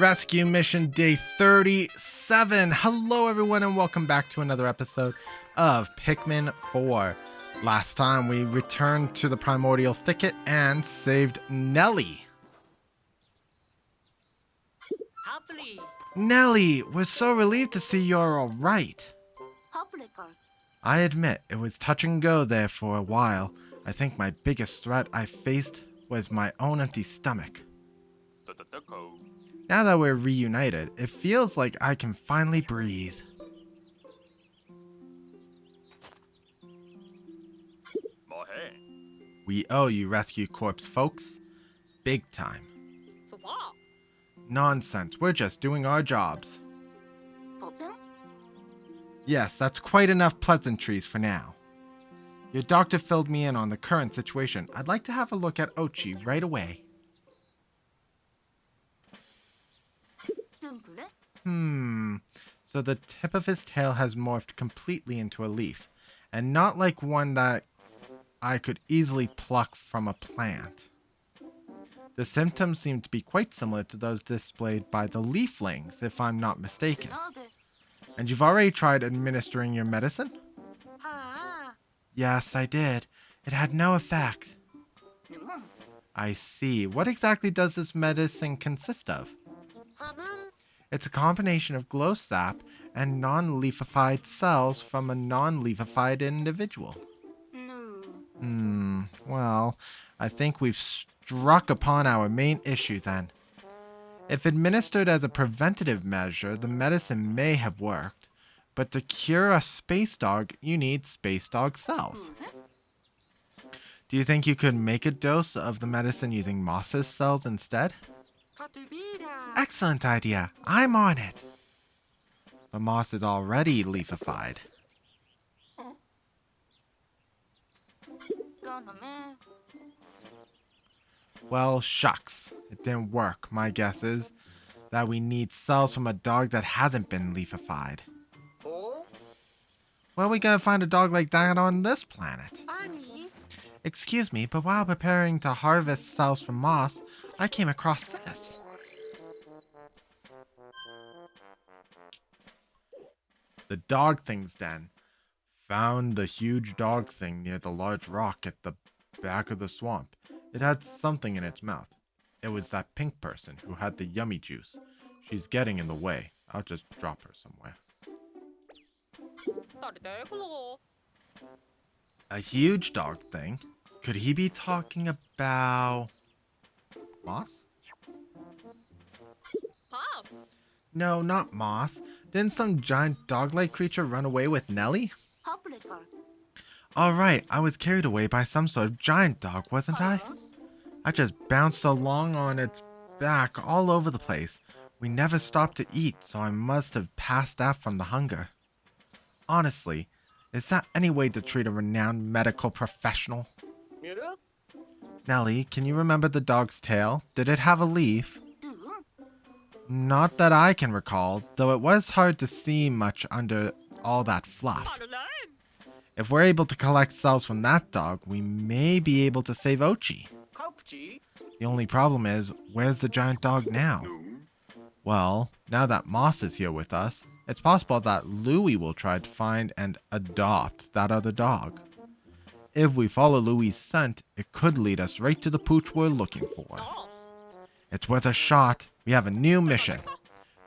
Rescue mission day 37. Hello everyone and welcome back to another episode of Pikmin 4. Last time we returned to the Primordial Thicket and saved Nelly. Nelly, we're so relieved to see you're alright. I admit, it was touch and go there for a while. I think my biggest threat I faced was my own empty stomach. Now that we're reunited, it feels like I can finally breathe. We owe you Rescue Corps folks. Big time. Nonsense, we're just doing our jobs. Yes, that's quite enough pleasantries for now. Your doctor filled me in on the current situation. I'd like to have a look at Ochi right away. So the tip of his tail has morphed completely into a leaf, and not like one that I could easily pluck from a plant. The symptoms seem to be quite similar to those displayed by the leaflings, if I'm not mistaken. And you've already tried administering your medicine? Yes, I did. It had no effect. I see. What exactly does this medicine consist of? It's a combination of Glow Sap and non-leafified cells from a non-leafified individual. Well, I think we've struck upon our main issue then. If administered as a preventative measure, the medicine may have worked, but to cure a space dog, you need space dog cells. Do you think you could make a dose of the medicine using Moss's cells instead? Excellent idea. I'm on it. The moss is already leafified. Well, shucks. It didn't work. My guess is that we need cells from a dog that hasn't been leafified. Where are we gonna find a dog like that on this planet? Excuse me, but while preparing to harvest cells from moss, I came across this. The dog thing's den. Found the huge dog thing near the large rock at the back of the swamp. It had something in its mouth. It was that pink person who had the yummy juice. She's getting in the way. I'll just drop her somewhere. A huge dog thing? Could he be talking about moss? No, not moss. Didn't some giant dog-like creature run away with Nelly? Alright, I was carried away by some sort of giant dog, wasn't I? I just bounced along on its back all over the place. We never stopped to eat, so I must have passed out from the hunger. Honestly, is that any way to treat a renowned medical professional? Nelly, can you remember the dog's tail? Did it have a leaf? Not that I can recall, though it was hard to see much under all that fluff. If we're able to collect cells from that dog, we may be able to save Ochi. The only problem is, where's the giant dog now? Well, now that Moss is here with us, it's possible that Louie will try to find and adopt that other dog. If we follow Louie's scent, it could lead us right to the pooch we're looking for. It's worth a shot. We have a new mission.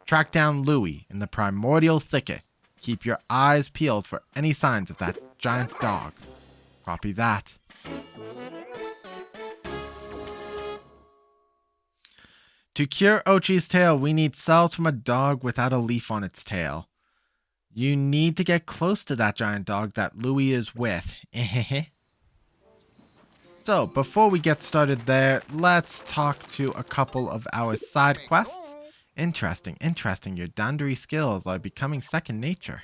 Track down Louie in the Primordial Thicket. Keep your eyes peeled for any signs of that giant dog. Copy that. To cure Ochi's tail, we need cells from a dog without a leaf on its tail. You need to get close to that giant dog that Louie is with. So, before we get started there, let's talk to a couple of our side quests. Interesting. Your Dandori skills are becoming second nature.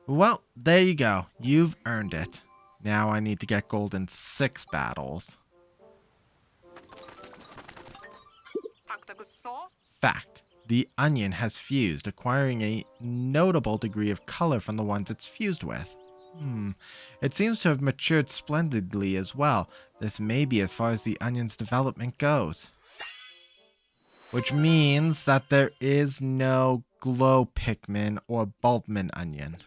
Well, there you go. You've earned it. Now I need to get gold in 6 battles. Fact. The onion has fused, acquiring a notable degree of color from the ones it's fused with. It seems to have matured splendidly as well. This may be as far as the onion's development goes. Which means that there is no Glow Pikmin or Bulbmin onion.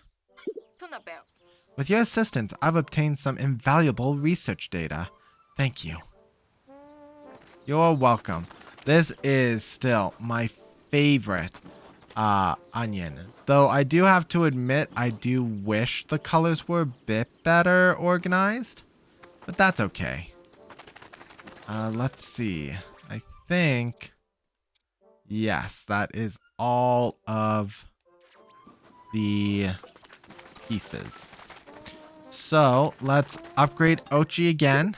With your assistance, I've obtained some invaluable research data. Thank you. You're welcome. This is still my favorite onion. Though I do have to admit, I do wish the colors were a bit better organized. But that's okay. Let's see. I think... Yes, that is all of the pieces. So, let's upgrade Ochi again.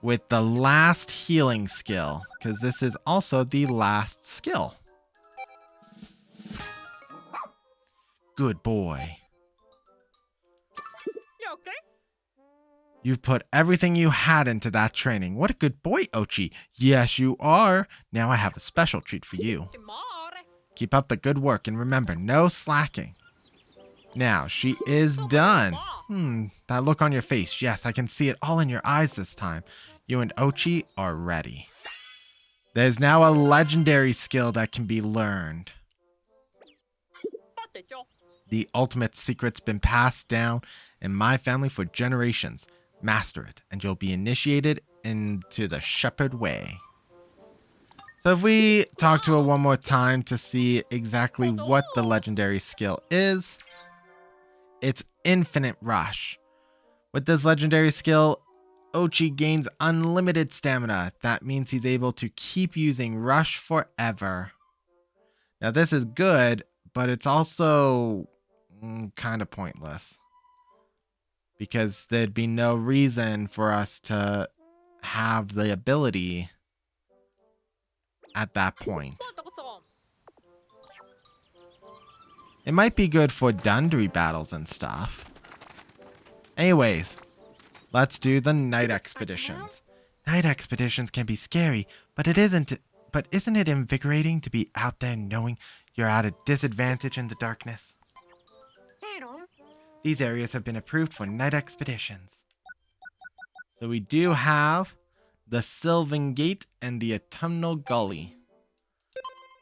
With the last healing skill, because this is also the last skill. Good boy. You've put everything you had into that training. What a good boy, Ochi. Yes, you are. Now I have a special treat for you. Keep up the good work and remember, no slacking. Now, she is done. That look on your face. Yes, I can see it all in your eyes this time. You and Ochi are ready. There's now a legendary skill that can be learned. The ultimate secret's been passed down in my family for generations. Master it, and you'll be initiated into the shepherd way. So if we talk to her one more time to see exactly what the legendary skill is, it's Infinite Rush. With this legendary skill, Ochi gains unlimited stamina. That means he's able to keep using Rush forever. Now this is good, but it's also kind of pointless. Because there'd be no reason for us to have the ability at that point. It might be good for Dundry battles and stuff. Anyways, let's do the night expeditions. Night expeditions can be scary, but isn't it invigorating to be out there knowing you're at a disadvantage in the darkness? These areas have been approved for night expeditions. So we do have the Sylvan Gate and the Autumnal Gully.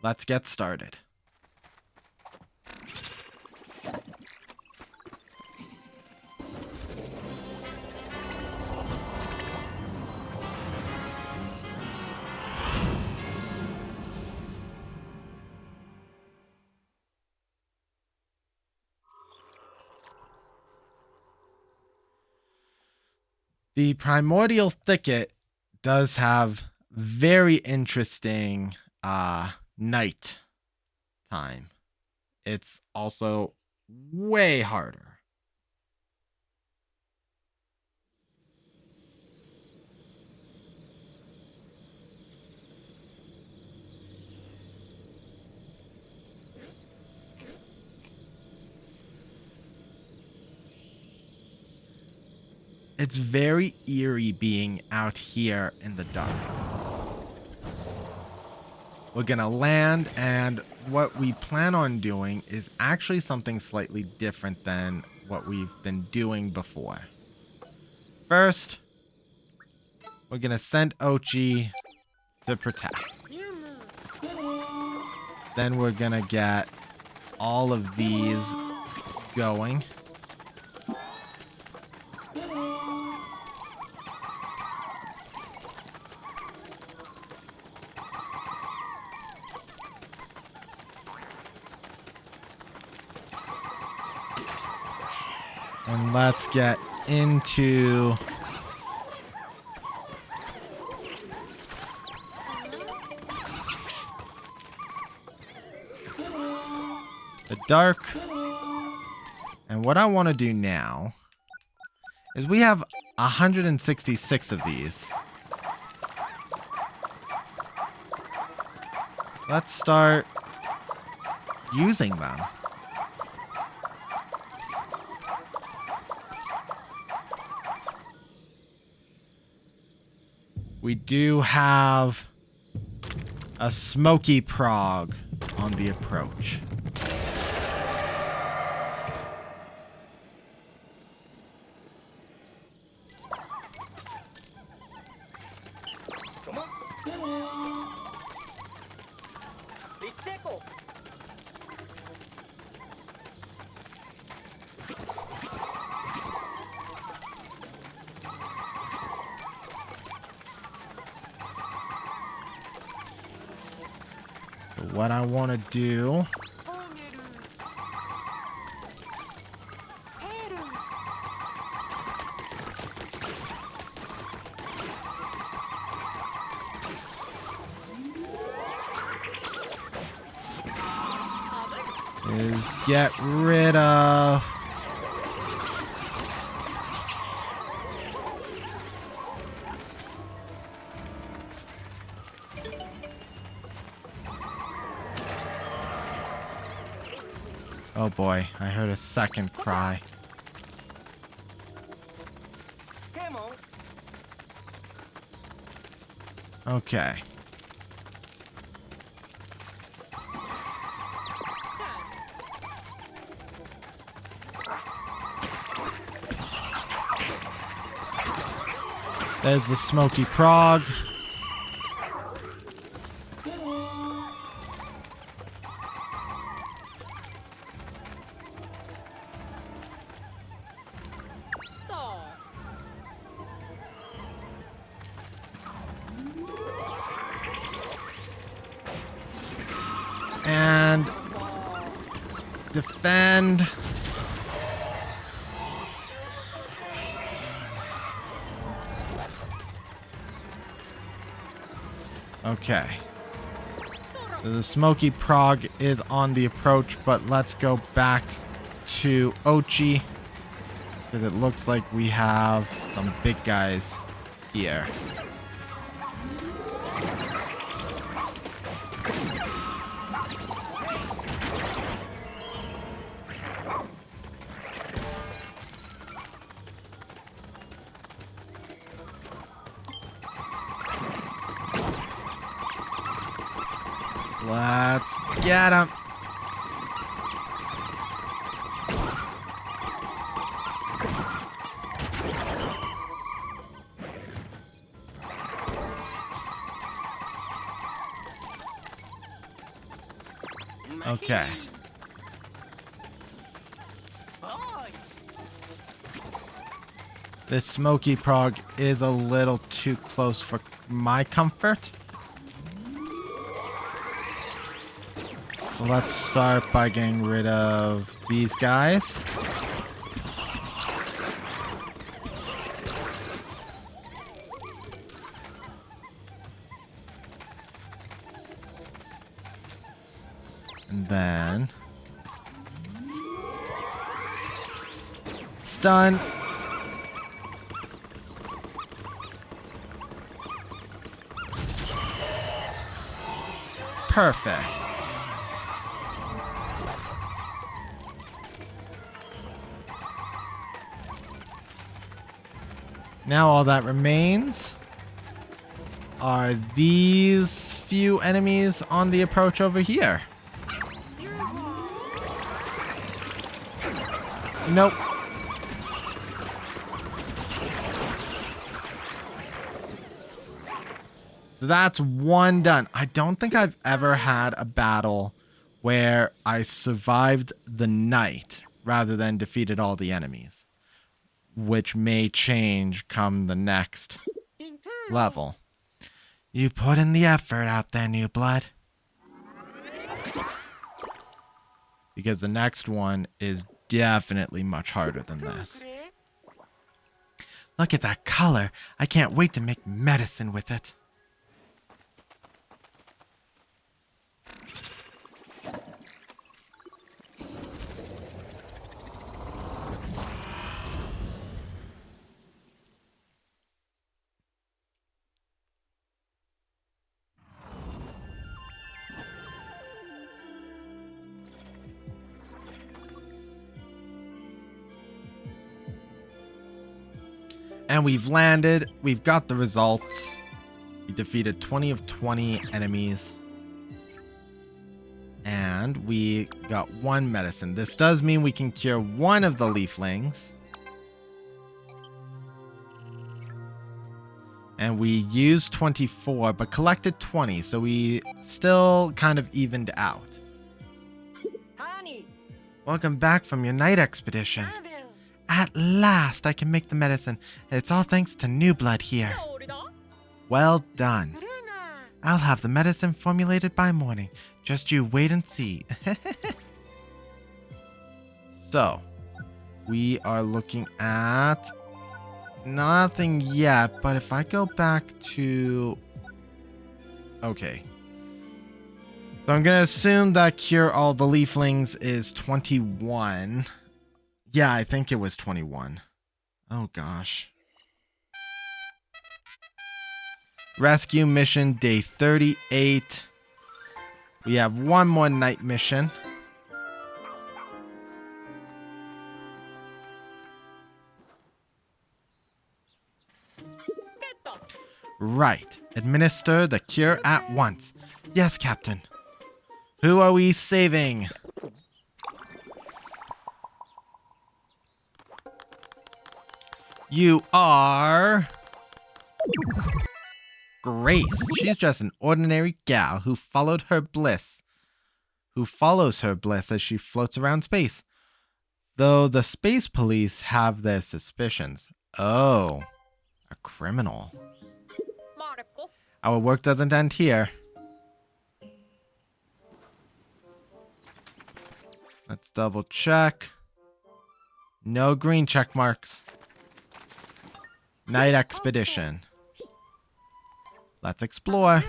Let's get started. The Primordial Thicket does have very interesting night time. It's also way harder. It's very eerie being out here in the dark. We're gonna land, and what we plan on doing is actually something slightly different than what we've been doing before. First, we're gonna send Ochi to protect. Then we're gonna get all of these going. And let's get into the dark. And what I want to do now is we have 166 of these. Let's start using them. We do have a Smoky Progg on the approach. what I want to do is get rid of oh boy, I heard a second cry. Okay. There's the Smoky Progg. And defend. Okay. So the Smoky Progg is on the approach, but let's go back to Ochi, because it looks like we have some big guys here. Let's get him. Okay. This Smoky Progg is a little too close for my comfort. Let's start by getting rid of these guys. And then stun. Perfect. Now all that remains are these few enemies on the approach over here. Nope. So that's one done. I don't think I've ever had a battle where I survived the night rather than defeated all the enemies, which may change come the next level. You put in the effort out there, new blood. Because the next one is definitely much harder than this. Look at that color. I can't wait to make medicine with it. And we've landed. We've got the results. We defeated 20 of 20 enemies. And we got one medicine. This does mean we can cure one of the leaflings. And we used 24, but collected 20. So we still kind of evened out. Welcome back from your night expedition. At last, I can make the medicine. It's all thanks to new blood here. Well done. I'll have the medicine formulated by morning. Just you wait and see. So, we are looking at nothing yet, but if I go back to... Okay. So I'm going to assume that Cure All the Leaflings is 21. Yeah, I think it was 21. Oh, gosh. Rescue mission day 38. We have one more night mission. Right. Administer the cure at once. Yes, Captain. Who are we saving? You are... Grace. She's just an ordinary gal who follows her bliss as she floats around space. Though the space police have their suspicions. Oh, a criminal. Our work doesn't end here. Let's double check. No green check marks. Night expedition. Let's explore.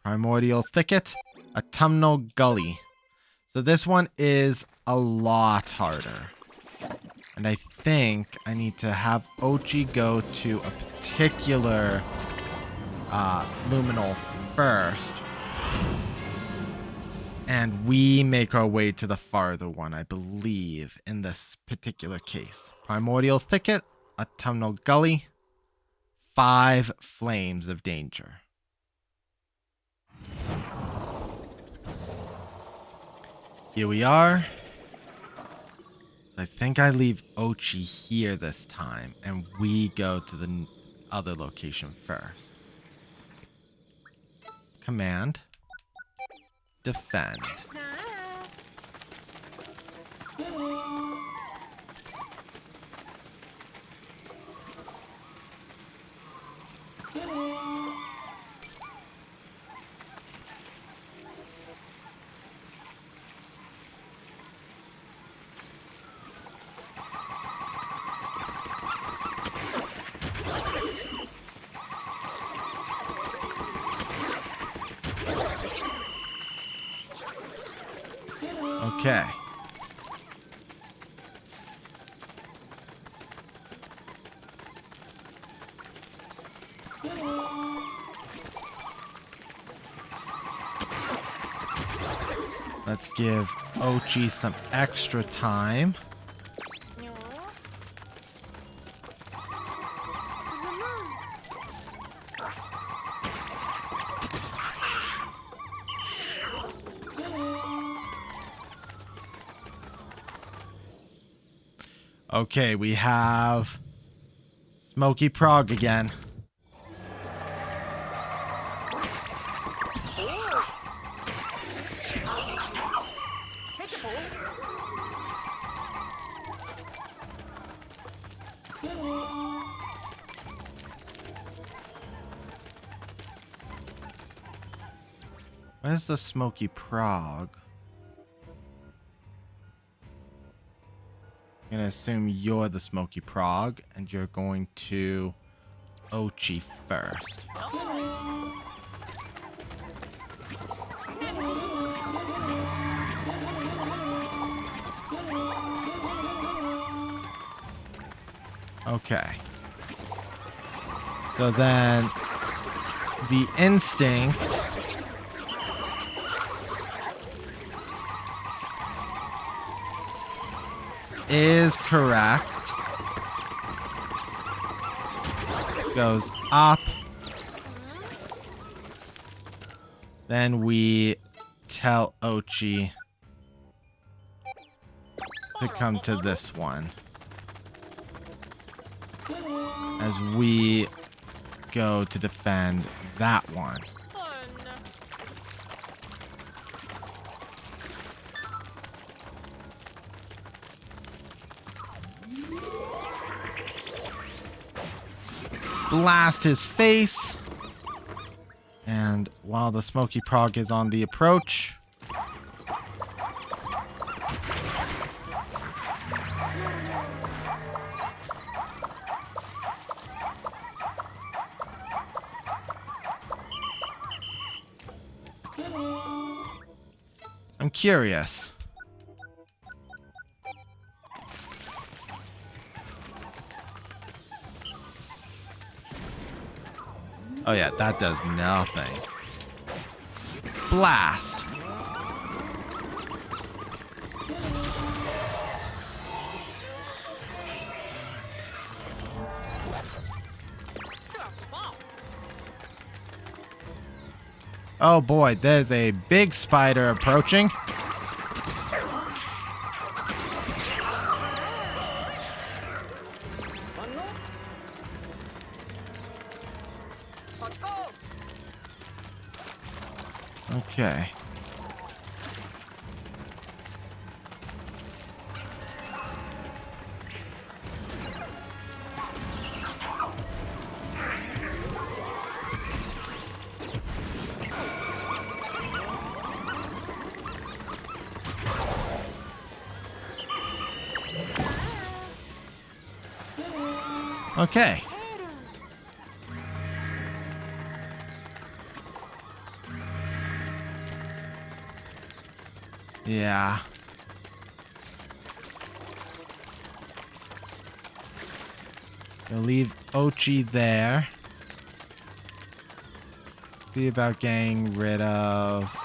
Primordial Thicket, Autumnal Gully. So this one is a lot harder. And I think I need to have Ochi go to a particular luminal first. And we make our way to the farther one, I believe, in this particular case. Primordial Thicket, Autumnal Gully, 5 flames of danger. Here we are. I think I leave Ochi here this time, and we go to the other location first. Command. Defend. Okay. Let's give Ochi some extra time. Okay, we have Smoky Proggs again. Where's the Smoky Progg? I'm gonna assume you're the Smoky Progg, and you're going to Ochi first. Okay. So then the instinct is correct. Goes up. Then we tell Ochi to come to this one. As we go to defend that one. blast his face. And while the Smoky Progg is on the approach, I'm curious. Oh yeah, that does nothing. Blast. Oh boy, there's a big spider approaching. Okay. Okay. Yeah. We'll leave Ochi there. See about getting rid of...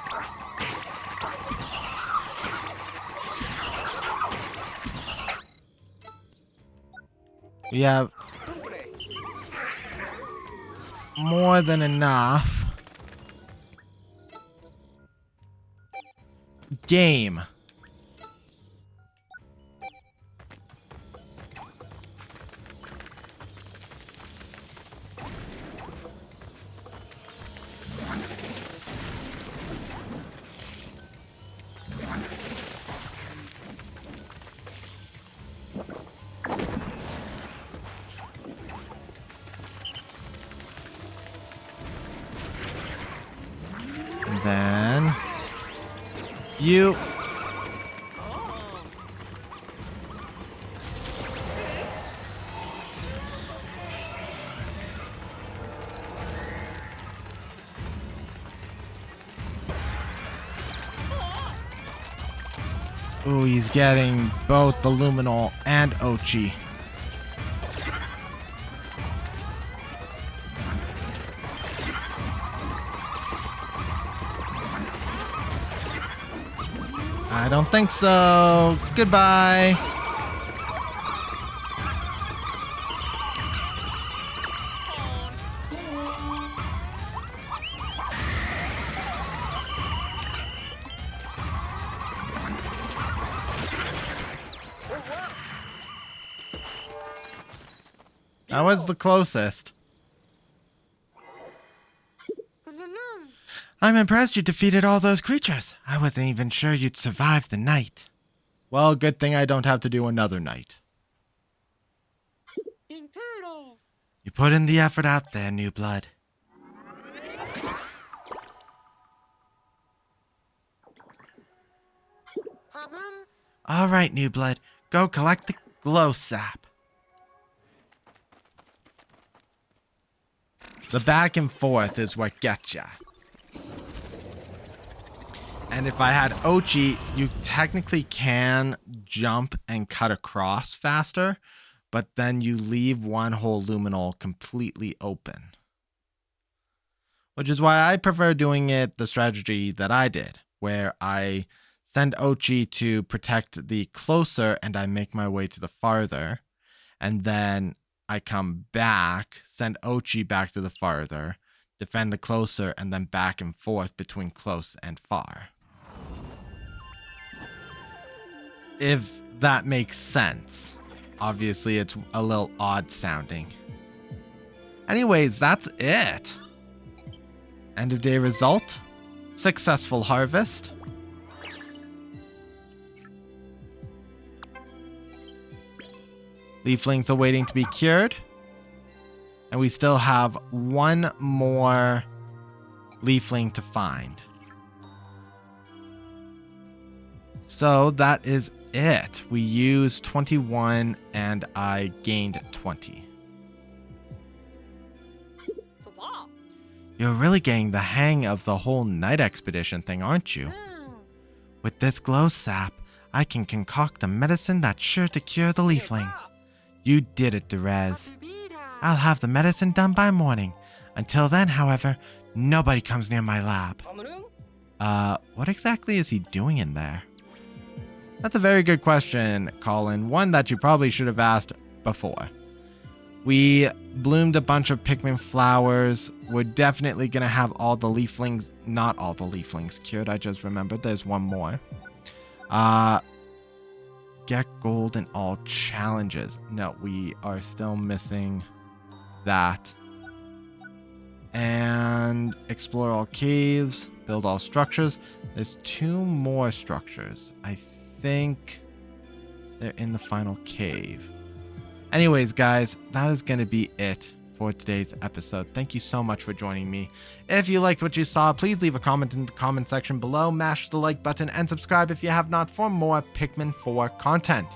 We have more than enough. Game. And then you. Ooh, he's getting both the Luminol and Ochi. I don't think so. Goodbye. That was the closest. I'm impressed you defeated all those creatures. I wasn't even sure you'd survive the night. Well, good thing I don't have to do another night. You put in the effort out there, New Blood. All right, New Blood. Go collect the Glow Sap. The back and forth is what gets ya. And if I had Ochi, you technically can jump and cut across faster, but then you leave one whole luminol completely open. Which is why I prefer doing it the strategy that I did, where I send Ochi to protect the closer and I make my way to the farther, and then I come back, send Ochi back to the farther, defend the closer, and then back and forth between close and far. If that makes sense. Obviously, it's a little odd sounding. Anyways, that's it. End of day result. Successful harvest. Leaflings awaiting to be cured. And we still have one more leafling to find. So that is it. We used 21 and I gained 20. You're really getting the hang of the whole night expedition thing, aren't you? With this glow sap, I can concoct a medicine that's sure to cure the leaflings. You did it, Derez. I'll have the medicine done by morning. Until then, however, nobody comes near my lab. What exactly is he doing in there? That's a very good question, Colin. One that you probably should have asked before. We bloomed a bunch of Pikmin flowers. We're definitely going to have all the leaflings, not all the leaflings cured. I just remembered there's one more. Get gold in all challenges. No, we are still missing that. And explore all caves, build all structures. There's 2 more structures. I think they're in the final cave. Anyways, guys, that is going to be it for today's episode. Thank you so much for joining me. If you liked what you saw, please leave a comment in the comment section below, mash the like button, and subscribe if you have not for more Pikmin 4 content.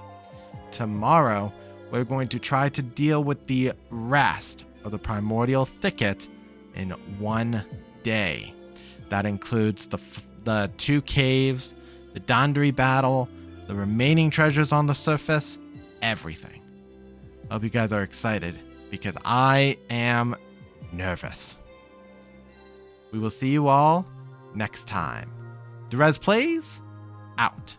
Tomorrow, we're going to try to deal with the rest of the Primordial Thicket in one day. That includes the 2 caves, the Dandri battle, the remaining treasures on the surface, everything. I hope you guys are excited because I am nervous. We will see you all next time. Derez Plays, out.